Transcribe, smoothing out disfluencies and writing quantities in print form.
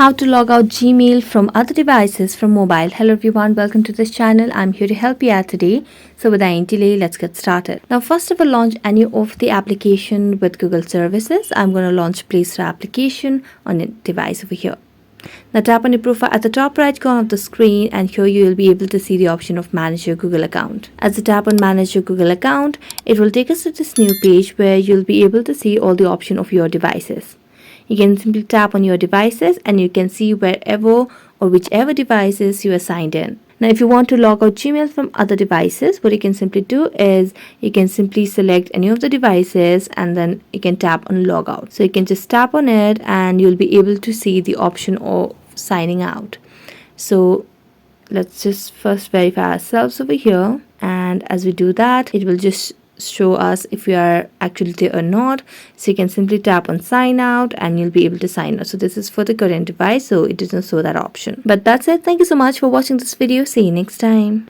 How to log out Gmail from other devices from mobile. Hello everyone, welcome to this channel. I'm here to help you out today. So without any delay, let's get started. Now first of all, launch any of the application with Google services. I'm going to launch Play Store application on a device over here. Now tap on your profile at the top right corner of the screen, and here you will be able to see the option of manage your Google account. As you tap on manage your Google account, it will take us to this new page where you'll be able to see all the options of your devices. You can simply tap on your devices and you can see wherever or whichever devices you are signed in. Now if you want to log out Gmail from other devices, what you can simply do is you can simply select any of the devices and then you can tap on logout. So you can just tap on it and you'll be able to see the option of signing out. So let's just first verify ourselves over here, and as we do that, it will just show us if we are actually there or not. So you can simply tap on sign out and you'll be able to sign out. So this is for the current device, so it doesn't show that option. But that's it. Thank you so much for watching this video. See you next time.